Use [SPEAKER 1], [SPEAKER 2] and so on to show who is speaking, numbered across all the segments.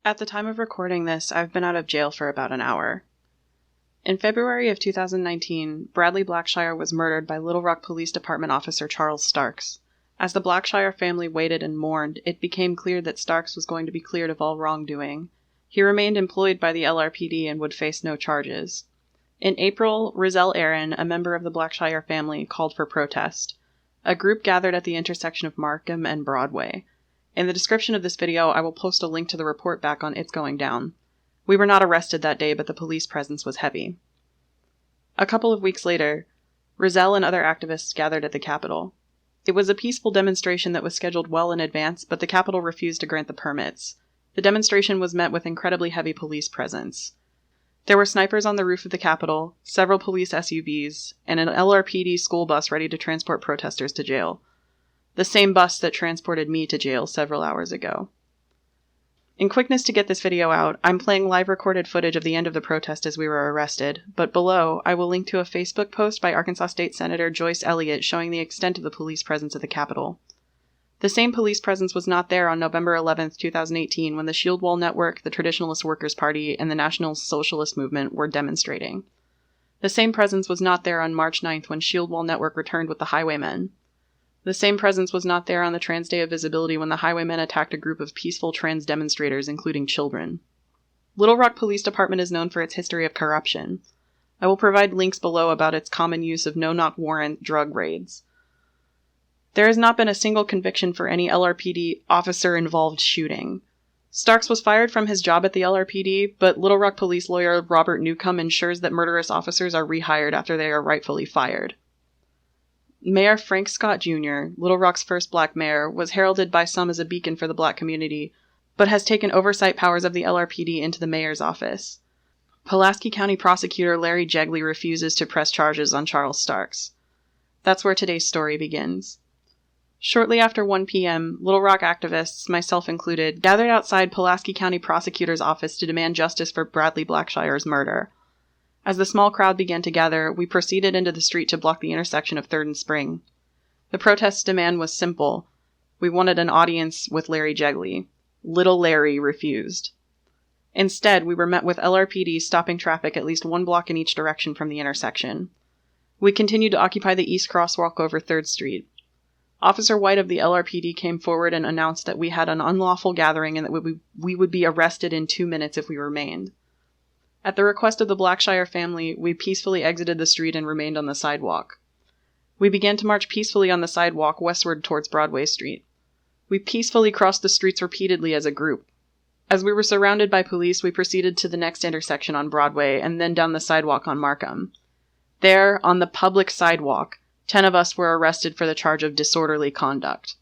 [SPEAKER 1] At the time of recording this, I've been out of jail for about an hour. In February of 2019, Bradley Blackshire was murdered by Little Rock Police Department officer Charles Starks. As the Blackshire family waited and mourned, it became clear that Starks was going to be cleared of all wrongdoing. He remained employed by the LRPD and would face no charges. In April, Rizal Aaron, a member of the Blackshire family, called for protest. A group gathered at the intersection of Markham and Broadway. In the description of this video, I will post a link to the report back on It's Going Down. We were not arrested that day, but the police presence was heavy. A couple of weeks later, Rizal and other activists gathered at the Capitol. It was a peaceful demonstration that was scheduled well in advance, but the Capitol refused to grant the permits. The demonstration was met with incredibly heavy police presence. There were snipers on the roof of the Capitol, several police SUVs, and an LRPD school bus ready to transport protesters to jail. The same bus that transported me to jail several hours ago. In quickness to get this video out, I'm playing live recorded footage of the end of the protest as we were arrested, but below, I will link to a Facebook post by Arkansas State Senator Joyce Elliott showing the extent of the police presence at the Capitol. The same police presence was not there on November 11, 2018, when the Shield Wall Network, the Traditionalist Workers' Party, and the National Socialist Movement were demonstrating. The same presence was not there on March 9th when Shield Wall Network returned with the Highwaymen. The same presence was not there on the Trans Day of Visibility when the Highwaymen attacked a group of peaceful trans demonstrators, including children. Little Rock Police Department is known for its history of corruption. I will provide links below about its common use of no-knock warrant drug raids. There has not been a single conviction for any LRPD officer-involved shooting. Starks was fired from his job at the LRPD, but Little Rock police lawyer Robert Newcomb ensures that murderous officers are rehired after they are rightfully fired. Mayor Frank Scott Jr., Little Rock's first black mayor, was heralded by some as a beacon for the black community, but has taken oversight powers of the LRPD into the mayor's office. Pulaski County prosecutor Larry Jegley refuses to press charges on Charles Starks. That's where today's story begins. Shortly after 1 p.m., Little Rock activists, myself included, gathered outside Pulaski County prosecutor's office to demand justice for Bradley Blackshire's murder. As the small crowd began to gather, we proceeded into the street to block the intersection of 3rd and Spring. The protest's demand was simple. We wanted an audience with Larry Jegley. Little Larry refused. Instead, we were met with LRPD stopping traffic at least 1 block in each direction from the intersection. We continued to occupy the east crosswalk over 3rd Street. Officer White of the LRPD came forward and announced that we had an unlawful gathering and that we would be arrested in 2 minutes if we remained. At the request of the Blackshire family, we peacefully exited the street and remained on the sidewalk. We began to march peacefully on the sidewalk westward towards Broadway Street. We peacefully crossed the streets repeatedly as a group. As we were surrounded by police, we proceeded to the next intersection on Broadway and then down the sidewalk on Markham. There, on the public sidewalk, 10 of us were arrested for the charge of disorderly conduct.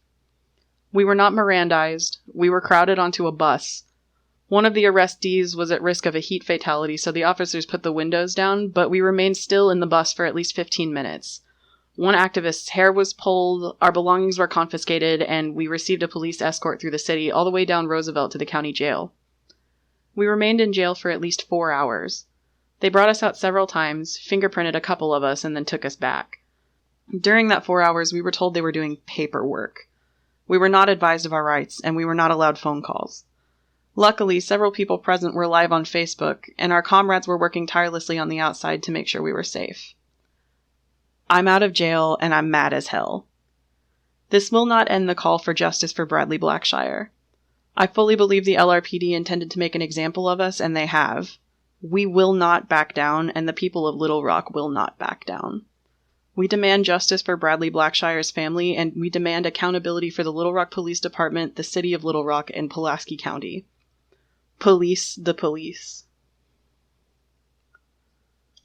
[SPEAKER 1] We were not Mirandized. We were crowded onto a bus. One of the arrestees was at risk of a heat fatality, so the officers put the windows down, but we remained still in the bus for at least 15 minutes. One activist's hair was pulled, our belongings were confiscated, and we received a police escort through the city all the way down Roosevelt to the county jail. We remained in jail for at least 4 hours. They brought us out several times, fingerprinted a couple of us, and then took us back. During that 4 hours, we were told they were doing paperwork. We were not advised of our rights, and we were not allowed phone calls. Luckily, several people present were live on Facebook, and our comrades were working tirelessly on the outside to make sure we were safe. I'm out of jail, and I'm mad as hell. This will not end the call for justice for Bradley Blackshire. I fully believe the LRPD intended to make an example of us, and they have. We will not back down, and the people of Little Rock will not back down. We demand justice for Bradley Blackshire's family, and we demand accountability for the Little Rock Police Department, the City of Little Rock, and Pulaski County. Police the police.